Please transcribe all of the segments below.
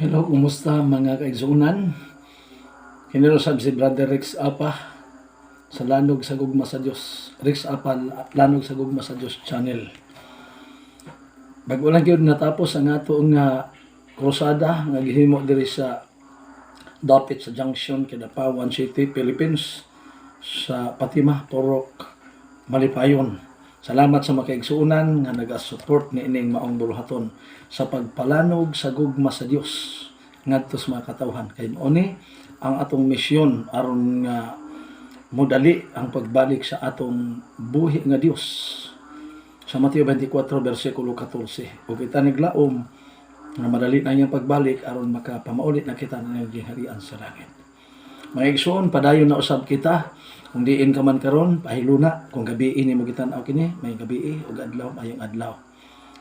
Hello, kumusta mga kaigsunan? Kinirosab si Brother Rex Apa sa Lanog sa Gugma sa Diyos. Rex Apa, Lanog sa Gugma sa Diyos channel. Bago lang yun natapos ang atong krusada nga gihimo diri sa Dapit sa Junction, Kidapawan City, Philippines sa Patima, Porok, Malipayon. Salamat sa makaigsuunan nga naga-support ni ining maong buluhaton sa pagpalanog sa gugma sa Dios ngadto sa mga katawhan. Kay oni ang atong misyon aron nga modali ang pagbalik sa atong buhi nga Dios. Sa Mateo 24 bersikulo 14. Ug kita naglaom nga madali na iyang pagbalik aron makapamaulit na kita ng gingharian sa langit. Mga igsoon, padayon na usab kita. Kung diin ka man karon, pahiluna. Kung gabi ini mo kita kini, may gabi ug adlaw mayong adlaw.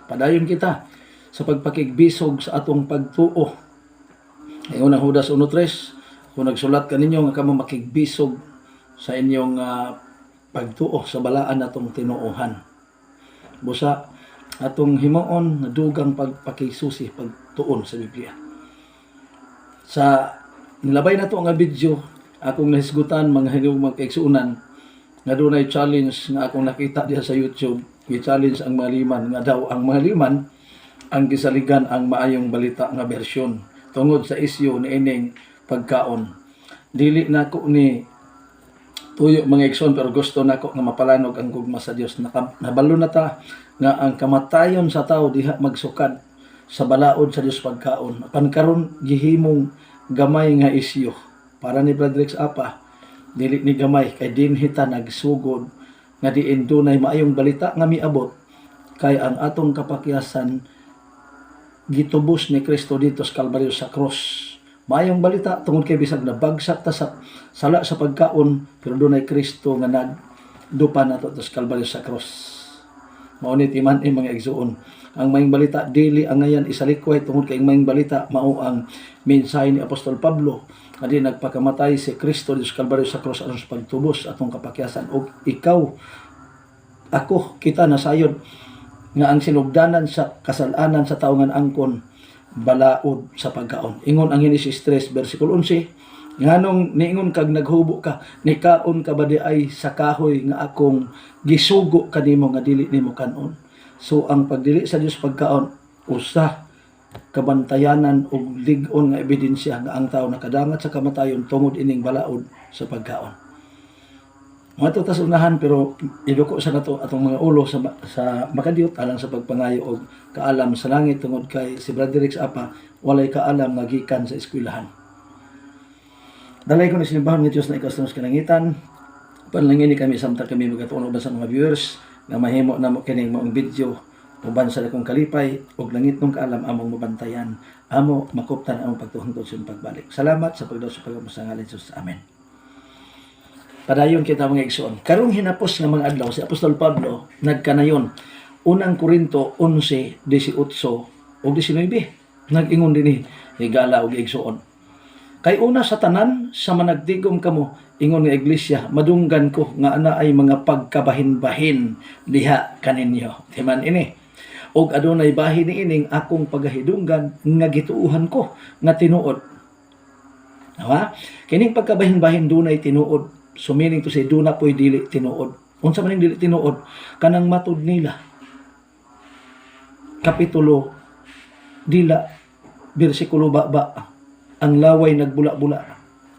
Padayon kita sa pagpakigbisog sa atong pagtuo. Ayon ang Judas 1:3, kung nagsulat kaninyo nga kamo makigbisog sa inyong pagtuo sa balaan natong tinuohan. Busa atong himuon nga dugang pagpakisusi pagtuon sa Biblia. Sa nilabay na to nga video, akong nahisgutan mga higugmang kaigsuunan nga dunay challenge nga akong nakita diha sa YouTube. I-challenge ang mga liman nga daw ang mga liman ang gisaligan ang maayong balita nga bersyon tungod sa isyu ni ining pagkaon. Dili nako ni tuyo mga igsoon, pero gusto nako nga mapalanog ang gugma sa Dios. Nabalo na ta nga ang kamatayon sa tao diha magsukad sa balaod sa Dios pagkaon. Apan karon gihimong gamay nga isyu. Para ni Brother Rex Apa, dili ni gamay kay dinhita nagsugod nga diin dunay maayong balita nga miabot kay ang atong kapakyasan gitubos ni Kristo dito sa Kalbaryo sa cross. Maayong balita tungod kay bisag nabagsak ta sa sala sa pagkaon, pero dunay Kristo nga nagdupa nato sa Kalbaryo sa cross. Mao ni timan mga igsuon. Ang maayong balita dili ang ngayan isalikway tungod kay ang maayong balita mao ang mensahe ni Apostol Pablo. Adi nagpakamatay si Kristo sa Kalbaryo sa cross aron sa pagtubos atong kapakyasan. Og ikaw, ako, kita nasayod nga ang sinugdanan sa kasalanan sa tawo nga angkon balaod sa pagkaon. Ingon ang Genesis 3 bersikulo 11, nganong niingon kag naghubo ka, nikaon ka ba di ay sa kahoy nga akong gisugo kanimo nga dili nimo kanon. So ang pagdili sa Dios pagkaon usa kabantayanan og lig-on nga ebidensya nga ang tao nakadangat sa kamatayon tungod ining balaod sa pagkaon. Mato ta unahan, pero iduko sa nato atong mga ulo sa makadiyot alang sa pagpangayo og kaalam sa langit tungod kay si Brother Rex Apa walay kaalam nga gikan sa eskwelahan. Dalay ko ni sinimbahan nga Dios na ikaw sa kalangitan. Panalangin kami samtang kami magatuon sa mga viewers nga mahimo namo kining maong video uban sa akong kalipay ug langit nung kaalam among mabantayan, amo makuptan among pagtuhangtod sa pagbalik. Salamat sa pagdaw sa pagmasangalan sa Jesus. Amen. Padayon kita mga igsoon. Karong hinapos nga mga adlaw si Apostol Pablo nagkanayon unang Korinto 11:18 ug 19. Nag-ingon dinhi higala og igsoon. Kay una sa tanan sa managtigom kamo, ingon nga iglesia, madunggan ko nga ana ay mga pagkabahin-bahin diha kaninyo. Timan ini. Og adunay bahin ni ining akong pagahidunggan nga gituuhan ko nga tinuod. Diba? Kining pagkabahin-bahin dunay tinuod. So meaning to say, duna po'y dili tinuod. Unsa man dili tinuod? Kanang matud nila. Kapitulo dila, bersikulo baba. Ang laway nagbula-bula.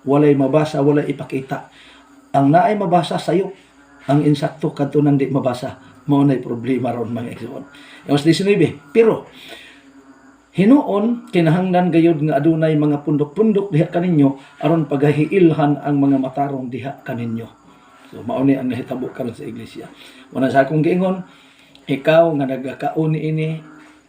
Walay mabasa, walay ipakita. Ang naay mabasa sayo, ang insakto kadto nang di mabasa. Mao nay problema ron mga igsoon. Mas 19. Pero hinuon kinahanglan gayud nga adunay mga pundok-pundok diha kaninyo aron pagahiilhan ang mga matarong diha kaninyo. So mao ni ang nahitabo karon sa iglesia. Una sa akong giingon, ikaw nga nagakaon ini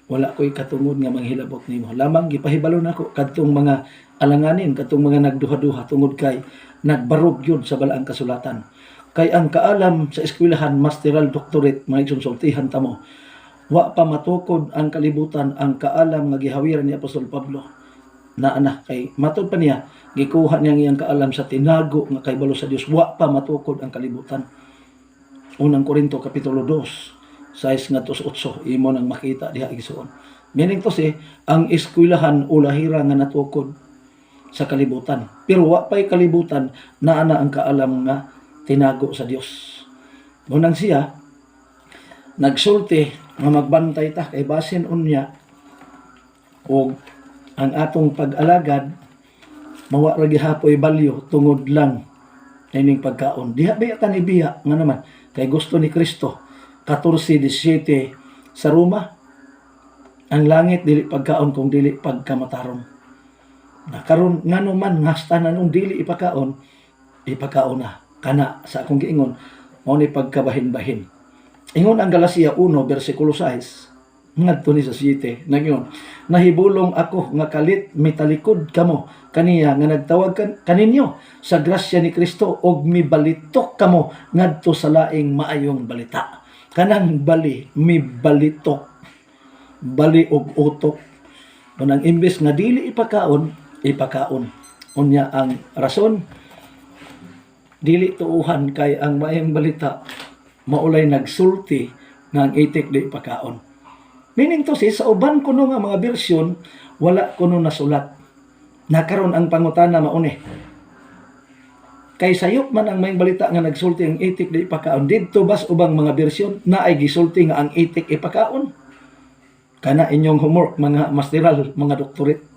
wala ko'y katungod nga manghilabot nimo. Lamang gipahibalo nako kadtong mga alanganin, kadtong mga nagduha-duha tungod kay nagbarog yun sa balaang kasulatan. Kay ang kaalam sa eskwelahan, masteral, doctorate, mga igsunsultihan tamo. Wa pa matukod ang kalibutan ang kaalam nga gihawiran ni Apostol Pablo. Na kay matud pa niya, gikuha niya iyang kaalam sa tinago nga kay balo sa Dios. Wa pa matukod ang kalibutan. Unang Korinto kapitulo 2, 6 nga 8, imo nang makita diha igsoon. Meaning to say, ang eskwelahan o lahira nga natukod sa kalibutan. Pero wa pa'y kalibutan na ana ang kaalam nga tinago sa Dios. Munang siya, nagsulti nga magbantay ta kay basin unya o ang atong pag-alagad mawa ra gihapoy balyo tungod lang ining pagkaon. Diha ba tan ibiya nga naman kay gusto ni Kristo 14:17 sa Roma, ang langit dili pagkaon kung dili pagkamatarong. Karon ngano man ngastanan ung dili ipakaon na kana sa akong giingon mao ni pagkabahin-bahin. Ingon ang Galacia 1 bersikulo 6 ngadto ni sa 7 nagyon, nahibulong ako nga kalit mitalikod kamo kaniya nga nagtawag kaninyo sa grasya ni Kristo og mibalitok kamo ngadto sa laing maayong balita. Kanang bali mibalitok, bali og utok. Unang imbes nga dili ipakaon. Unya ang rason, dili tuuhan kay ang maayong balita maulay nagsulti nga ang itik di ipakaon. Meaning to say, sa uban kuno nga mga bersyon, wala kuno nasulat. Nakaroon ang pangutana mauni. Kay sayop man ang maayong balita nga nagsulti ang itik di ipakaon. Didto bas ubang mga bersyon na ay gisulti nga ang itik ipakaon. Kana inyong homework, mga masteral, mga doktorate.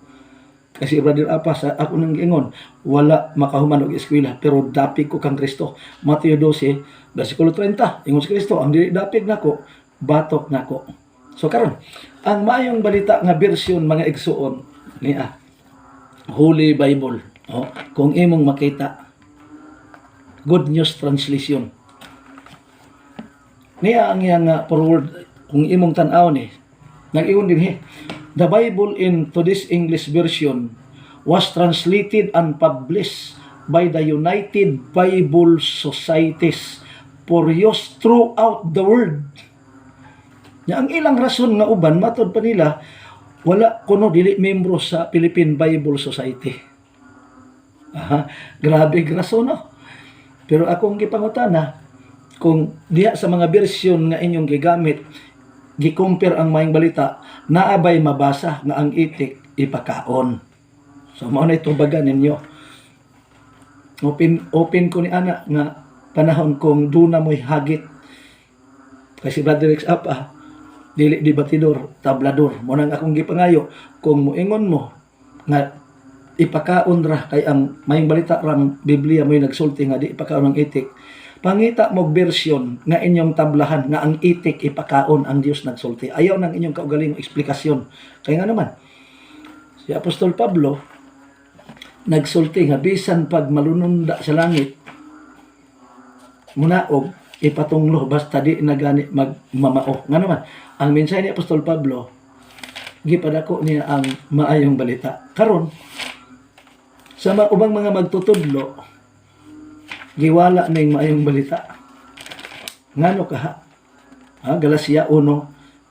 Kasi brother apa sa ako nang giingon, wala makahuman og eskwela pero dapig ko kang Kristo. Mateo 12 bersikulo 30, ingon si Kristo, ang dili dapig nako, batok nako. So karon, ang maayong balita nga bersyon mga igsuon niya Holy Bible, kung imong makita Good News Translation. Niya ang iyang forward kung imong tan-aw ni nag-ingon din the Bible in today's English version was translated and published by the United Bible Societies for use throughout the world. Ya, ang ilang rason nga uban, matod pa nila, wala kuno dili membro sa Philippine Bible Society. Grabe rason, no? Pero akong gipangutana, kung diha sa mga bersyon nga inyong gigamit, gi-compare ang maayong balita, naabay mabasa nga ang itik ipakaon. So mao na itubagan ninyo. Open ko ni ana nga panahon kung duna mo'y hagit. Kasi Brother Rex apa, dili debatidor, tablador. Mo nang akong gipangayo kung moingon mo nga ipakaon ra kay ang maayong balita rang Biblia mo'y nagsulti nga di ipakaon ang itik. Pangita mo bersyon nga inyong tablahan nga ang itik ipakaon ang Dios nagsulti. Ayaw nang inyong kaugalingong eksplikasyon. Kaya nga naman, si Apostol Pablo nagsulti nga bisan pag malununda sa langit, munaog ipatunglo basta di na gani magmamao. Nga naman, ang mensahe ni Apostol Pablo, gipadako niya ang maayong balita. Karon, sa ubang mga magtutudlo, giwala na yung maayong balita. Ngano ka Galacia 1,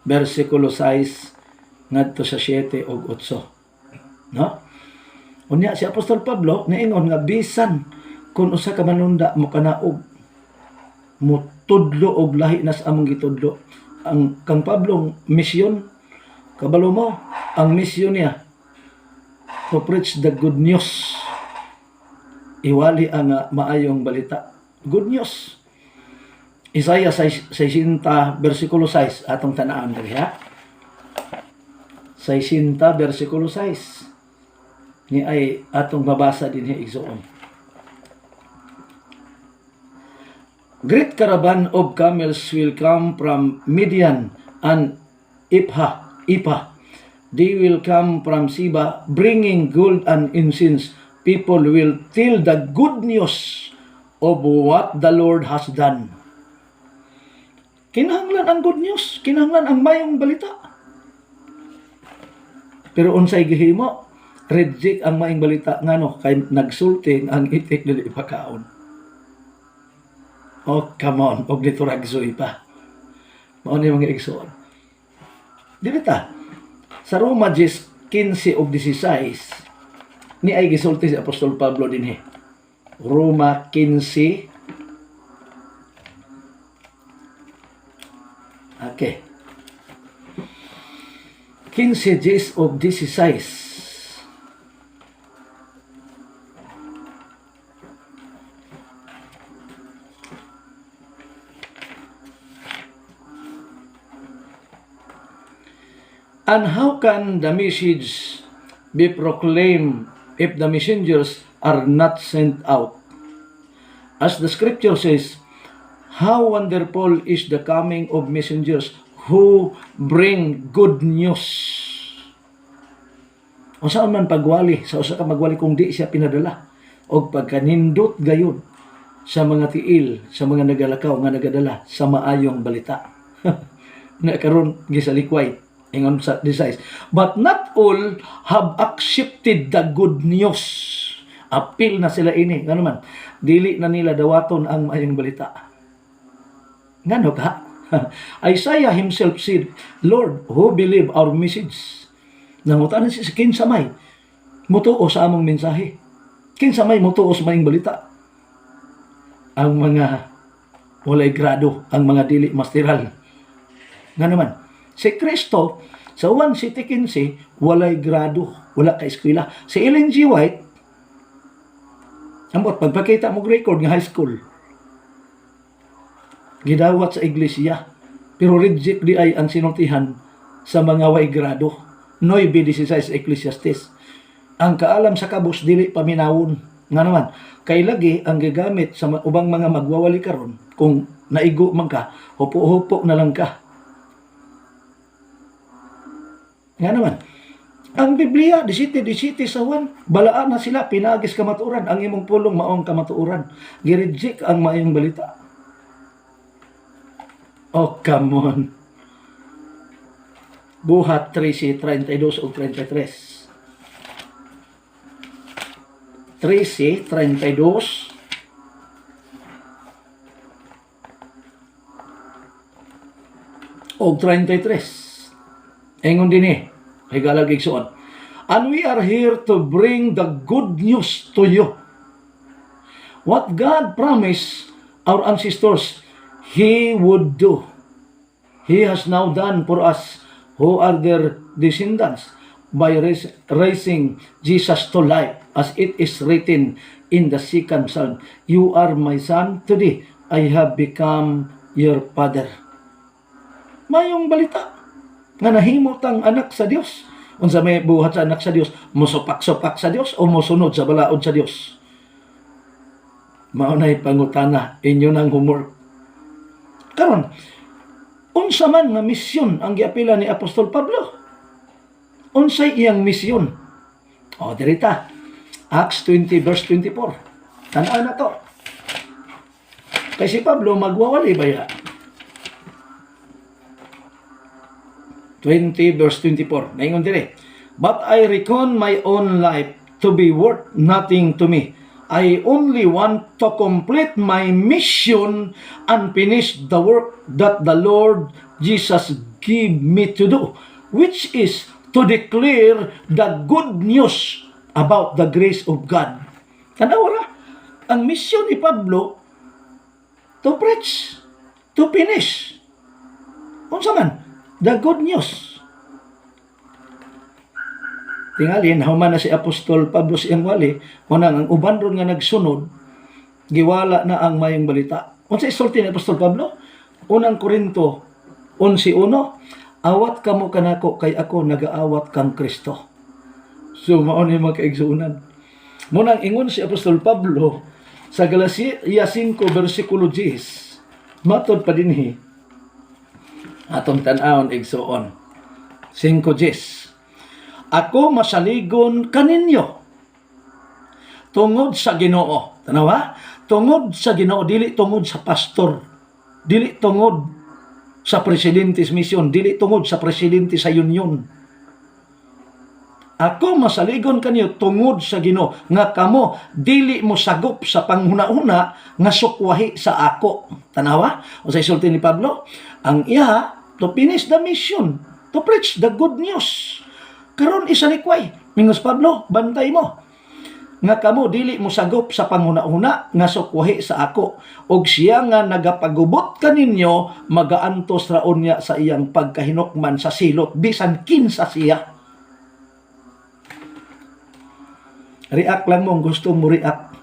bersikulo 6, ngadto sa 7 ug 8. No? Unya si Apostol Pablo, naingon nga bisan kung usa ka manunda mo kanaog, mo tudlo og lahi nas among gitudlo. Ang kang Pablong misyon, kabalo mo, ang misyon niya, to preach the good news. Iwali ang maayong balita. Good news. Isaiah 60 bersikulo 6 atong tanaan diri ha. 60 bersikulo 6. Ni ay atong babasa din igsoon. Great caravan of camels will come from Midian and Ipha. They will come from Sheba bringing gold and incense. People will tell the good news of what the Lord has done. Kinahanglan ang good news, kinahanglan ang mayong balita. Pero unsay gihimo, reject ang mayong balita ngano kay nagsulti ang itik dili ipakaon. Oh, come on, og dito ragsoy pa. Mao ni mga igsoon. Dili ta sa Roma 15 ug 16 ni ay gisulti si Apostol Pablo dinhi. Roma 15. Okay. 15 days of 16. And how can the message be proclaimed if the messengers are not sent out? As the scripture says, how wonderful is the coming of messengers who bring good news. O saan man pagwali, sa usa ka magwali kung di siya pinadala, o pagkanindot gayon sa mga tiil, sa mga nagalakaw nga nagadala sa maayong balita. Na karon gisalikway ingon sa decides. But not all have accepted the good news. Apil na sila ini. Nga naman, dili na nila dawaton ang maayong balita. Ngano ka? Isaiah himself said, Lord, who believe our message? Nangutanan siya, kinsamay mutuo sa among mensahe. Kinsamay mutuo sa maayong balita. Ang mga walay grado, ang mga dili masteral. Nga naman, si Kristo, sa 1 City 15, walay grado, wala ka eskwela. Si Ellen G. White, ambot, pagpakita mo record ng high school, gidawat sa iglesia, pero reject di ay ang sinultihan sa mga way grado. 9:16 Ecclesiastes. Ang kaalam sa kabus, dili paminawon. Nga naman, kay lagi ang gagamit sa ubang mga magwawali karon, kung naigo man ka, hupo-hupo na lang ka. Nga naman, ang Biblia, 17 sa 1, balaan na sila, pinagis kamatuoran, ang imong pulong maong kamatuoran. Gireject ang maayong balita. Oh, come on. Buhat 13:32 o 33. 13:32 o 33. Engon din higalag igsuon. And we are here to bring the good news to you. What God promised our ancestors, He would do. He has now done for us who are their descendants by raising Jesus to life, as it is written in the second Psalm, You are my son, today I have become your father. Mayong balita nga nahimot ang anak sa Dios. Unsa may buhat sa anak sa Dios, mosupak-supak sa Dios o mosunod sa balaod sa Dios? Mao nay pangutana inyo nang homework. Karon, unsa man nga misyon ang giapila ni Apostol Pablo? Unsay iyang misyon? O dirita, Acts 20 verse 24. Tan-aw na to. Kay si Pablo magwawali ba ya? 20 verse 24. Naingon dire. But I reckon my own life to be worth nothing to me. I only want to complete my mission and finish the work that the Lord Jesus gave me to do, which is to declare the good news about the grace of God. Tanawa ra, ang mission ni Pablo to preach, to finish. Unsa man? The good news. Tingalin, human na si Apostol Pablo siyang wali, unang ang uban ron nga nagsunod, giwala na ang mayong balita. Unsa isulti ni Apostol Pablo? Unang Korinto 11:1, awat kamo kanako kay ako nagaawat kang Kristo. So mao ni makaigsuunan. Munang ingon si Apostol Pablo sa Galacia 5 versikulo 10, matod pa dinhi atong tan-awon igsuon 5:10. Ako masaligon kaninyo tungod sa Ginoo. Tanawa? Tungod sa Ginoo, dili tungod sa pastor, dili tungod sa presidente sa mission, dili tungod sa presidente sa union. Ako masaligon kanyo tungod sa Ginoo nga kamo dili mo sagop sa panghuna-una nga sukwahi sa ako. Tanawa? O sa isulti ni Pablo, ang iya to finish the mission, to preach the good news. Karon isa likway, mingos Pablo, bantay mo. nga kamo dili mo sagop sa panguna-una nga sukwahi sa ako, og siya nga nagapagubot kaninyo magaantos raon niya sa iyang pagkahinukman sa silot bisan kinsa siya. React lang mo gusto mo react.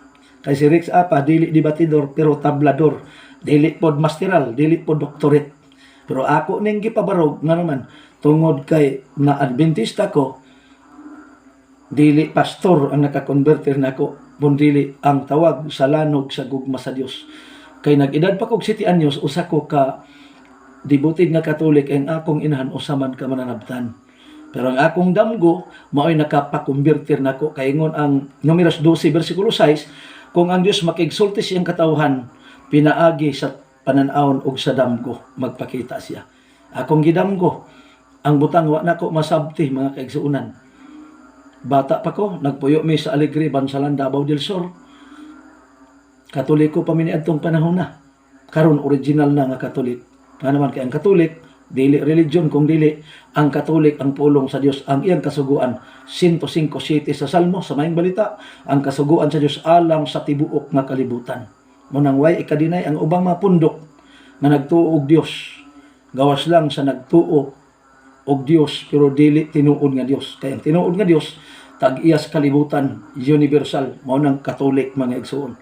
Kay si Rex Apa dili debatidor pero tablador, dili pod masteral, dili pod doctorate. Pero ako ning gipabarog nga naman tungod kay na Adventista ko, dili pastor ang nakakonverter nako, bundili ang tawag sa lanog sa gugma sa Dios. Kay nag-edad pa kog 7 anyos, usa ko ka debutid nga Katolik, ang akong inahan usaman ka mananabtan. Pero ang akong damgo mao'y nakapakonverter nako, kay ingon ang Numeros 12 bersikulo 6, kung ang Dios makigsulti siyang katawhan, pinaagi sa pananawon og sa damgo magpakita siya. Akong gidamgo ang butang wa nako masabti mga kaigsuunan. Bata pa ko, nagpuyo mi sa Alegre, Bansalan, Davao del Sur. Katoliko pa mi niadtong panahon na. Karon original na nga Katolik. Nga naman kay ang Katolik, dili religion kung dili ang Katolik ang pulong sa Dios, ang iyang kasuguan 105:7 sa Salmo sa maing balita, ang kasuguan sa Dios alang sa tibuok nga kalibutan. Munang way ikadinay ang ubang mga pundok nga nagtuo og Dios, gawas lang sa nagtuo og Dios pero dili tinuod nga Dios. Kaya ang tinuod nga Dios tag-iyas kalibutan, universal, mao nang Katolik mga igsoon.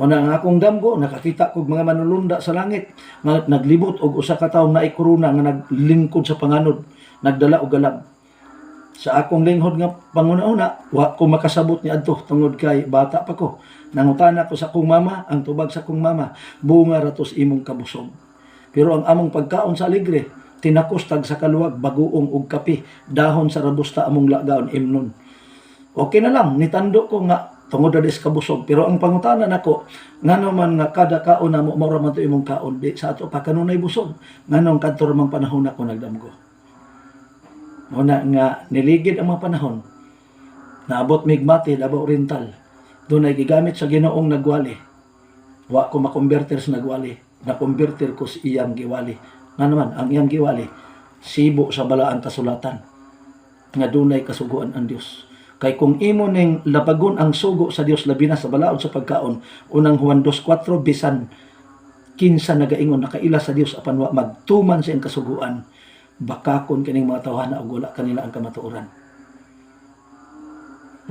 Una ang akong damgo, nakakita kog mga manulunda sa langit nga naglibot og usa ka tawo na ikorona nga naglingkod sa panganod, nagdala og galab. Sa akong linghod nga panguna-una, wa ko makasabot ni adto tungod kay bata pa ko. Nangutana ko sa akong mama, ang tubag sa akong mama, bunga ratos imong kabusog. Pero ang among pagkaon sa Alegre, tinakos tag sa kaluwag, bagoong og kape, dahon sa rabusta among lagaon imnon. Okay na lang, nitando ko nga tungod na kabusog. Pero ang pangutana nako, nga naman nga kada kaon na mo man to imong kaon, di sa ato pa kanunay busog. Nganong kadto ramang panahon ako nagdamgo. Una nga niligid ang mga panahon. Naabot migmati, Davao Oriental. Doon ay gigamit sa Ginoong nagwali. Wa ko makonverter sa nagwali. Nakonverter ko sa iyang giwali. Nga naman, ang iyang giwali, sibo sa balaan kasulatan. Nga dunay kasuguan ang Dios. Kay kung imo ning labagon ang sugo sa Dios labi na sa balaod sa pagkaon, unang Juan 2:4 bisan kinsa nagaingon nakaila sa Dios apan wa magtuman sa iyang kasuguan, bakakon kining mga tawhana og wala kanila ang kamatuoran.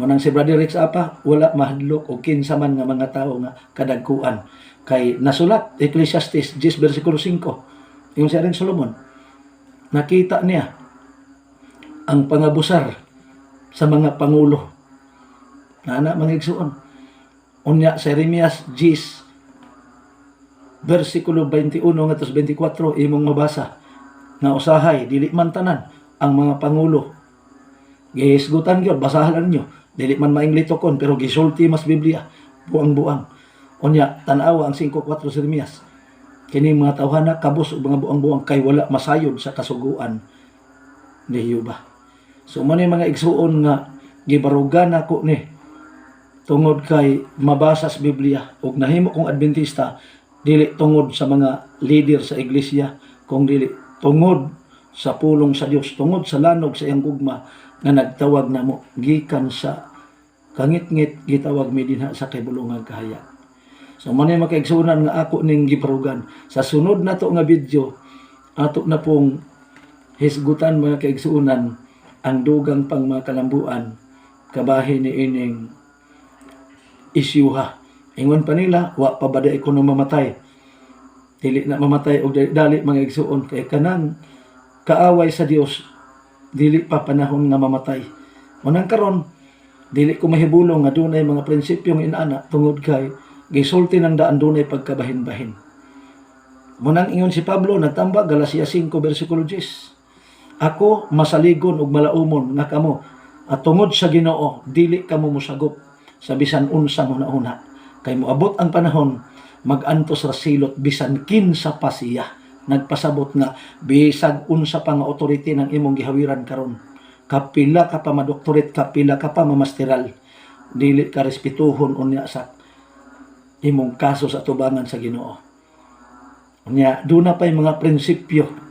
Munang si Brother Rex Apa, wala mahadlok og kinsa man nga mga tawo nga kadagkuan. Kay nasulat Ecclesiastes 10 bersikulo 5, yung siya rin Solomon, nakita niya ang pangabusar sa mga pangulo. Nana mga igsuon. Unya sa Jeremias 10 bersikulo 21 ngadto 24 imong mabasa nga usahay dili man tanan ang mga pangulo. Gihisgutan gyud, basahan niyo. Dili man mainglitokon pero gisulti mas Biblia buang-buang. Unya tan-awa ang 5:4 sa Jeremias. Kini mga tawhana kabus ug mga buang-buang kay wala masayod sa kasuguan ni Jehova. So man mga igsuon nga gibarugan ako ni tungod kay mabasa sa Biblia ug nahimo kong Adventista, dili tungod sa mga leader sa iglesia, kung dili tungod sa pulong sa Dios, tungod sa lanog sa iyang gugma nga nagtawag namo gikan sa kangit-ngit, gitawag mi dinha sa kibulungan kahaya. So man mga igsuonan nga ako ning gibarugan sa sunod nato nga video, ato na pong hisgutan mga kaigsuonan ang dugang pang mga kalambuan kabahin ni ining isyuha. Ingon pa nila, wa pa ba ko na mamatay. Dili na mamatay og dali mga igsuon kay kanang kaaway sa Dios, dili pa panahon nga mamatay. Unang karon, dili ko mahibulong nga dunay mga prinsipyong inana tungod kay gisulti ng daan dunay pagkabahin-bahin. Munang ingon si Pablo nagtambag Galacia 5 bersikulo 10. Ako masaligon ug malaumon nga kamo at tungod sa Ginoo dili kamo musagop sa bisan unsang hunahuna, kay moabot ang panahon magantos ra silot bisan kinsa pa siya. Nagpasabot nga bisag unsa pa nga authority ng imong gihawiran karon, kapila ka pa madoktorit, kapila ka pa mamasteral, dili ka respetuhon unya sa imong kaso sa tubangan sa Ginoo. Unya duna pay mga prinsipyo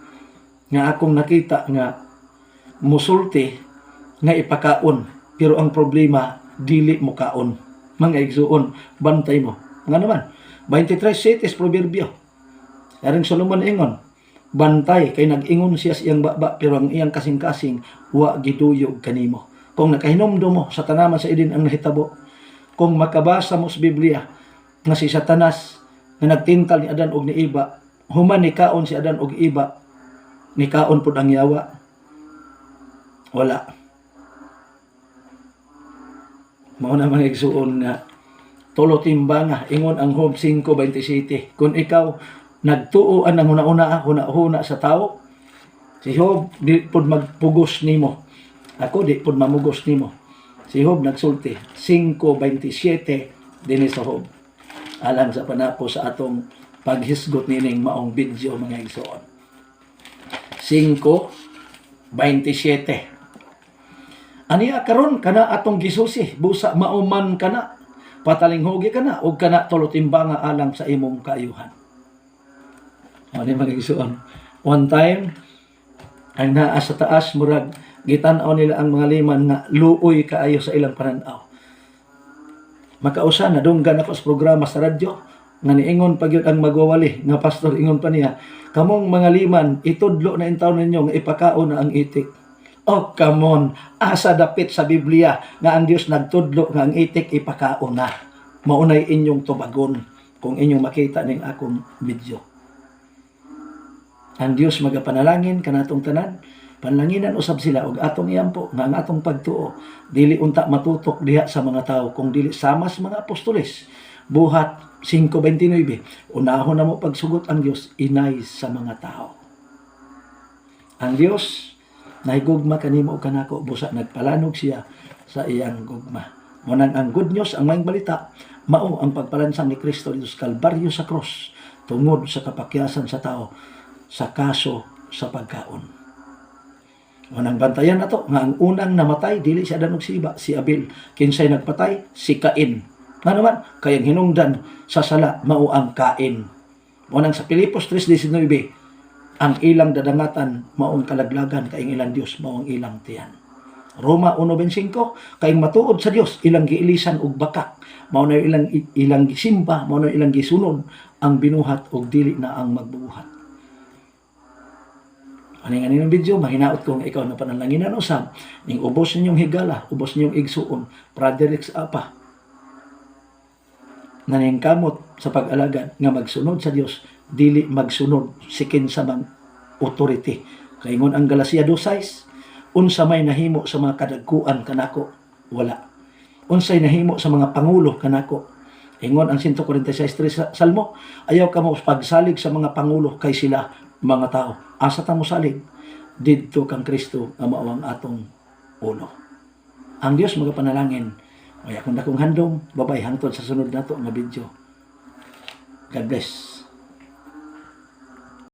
nga akong nakita nga musulti nga ipakaon, pero ang problema dili mo kaon. Mga igsuon, bantay mo. Nga naman, 23 cities proverbio. Aring Solomon ingon, bantay kay nag-ingon siya sa iyang baba pero ang iyang kasing-kasing wa giduyog kanimo. Kung nakahinomdom mo sa tanaman sa idin ang nahitabo, kung makabasa mo sa Biblia nga si Satanas nga nagtintal ni Adan og ni Eva, human ni kaon si Adan og Eva, ni kaon pud ang yawa. Wala. Mao na mga igsuon nga tulo timbanga ingon ang Job 5:27. Kung ikaw nagtuoan ang huna-huna sa tao, si Job di pud magpugos nimo. Ako di pud mamugos nimo. Si Job nagsulti 5:27 dinhi sa Job. Alang sa panapo sa atong paghisgot nining maong video mga igsoon. 5:27. Aniya karon kana atong gisusi, busa mauman kana, patalinghogi kana ug kana tulo timbanga alang sa imong kaayuhan. Ano mga igsoon? One time ang naa sa taas murag gitan-aw nila ang mga liman nga luoy kaayo sa ilang pananaw. Makausa na dunggan ako sa programa sa radyo nga niingon pa gyud ang magwawali nga pastor, ingon pa niya, kamong mga liman itudlo na intaw ninyo nga ipakaon na ang itik. Oh, come on, asa dapit sa Biblia nga ang Dios nagtudlo nga ang itik ipakaon na. Maunay inyong tubagon kung inyong makita ning akong video. Ang Dios magapanalangin kanatong tanan, panlanginan usab sila og atong iyampo nga ang atong pagtuo dili unta matutok diha sa mga tawo kung dili sama sa mga apostoles. Buhat 5:29, unahon na mo pagsugot ang Dios inay sa mga tao. Ang Dios nahigugma kanimo o kanako, busa nagpalanog siya sa iyang gugma. Munang ang good news, ang maayong balita, mao ang pagpalansang ni Kristo dito sa Kalbaryo sa cross tungod sa kapakyasan sa tao sa kaso sa pagkaon. Munang bantayan nato nga ang unang namatay dili si Adan ug si Eva, si Abel. Kinsay nagpatay? Si Cain. Nga naman, kayang hinungdan sa sala mao ang Cain. Munang sa Pilipos 3:19, ang ilang dadangatan maong kalaglagan kaing ilang Dios maong ilang tiyan. Roma 1:25, kaing matuod sa Dios ilang giilisan og bakak, mao na ilang gisimba, mao na ilang gisunod ang binuhat og dili na ang magbubuhat. Aning video mahinaot kung ikaw na panalangin usab ning ubos ninyong higala, ubos ninyong igsuon, Brother Rex Apa naningkamot sa pag-alagad nga magsunod sa Dios, dili magsunod si kinsamang authority. Kaingon ang Galacia 2:6, unsa may nahimo sa mga kadagkuan kanako, wala. Unsay nahimo sa mga pangulo kanako. Ingon ang 146:3 Salmo, ayaw ka mo pagsalig sa mga pangulo kay sila mga tao. Asa ta mo salig? Didto kang Kristo nga mao ang atong ulo. Ang Dios magapanalangin. Ay akong dakong handom, babay hangtod sa sunod nato nga video. God bless.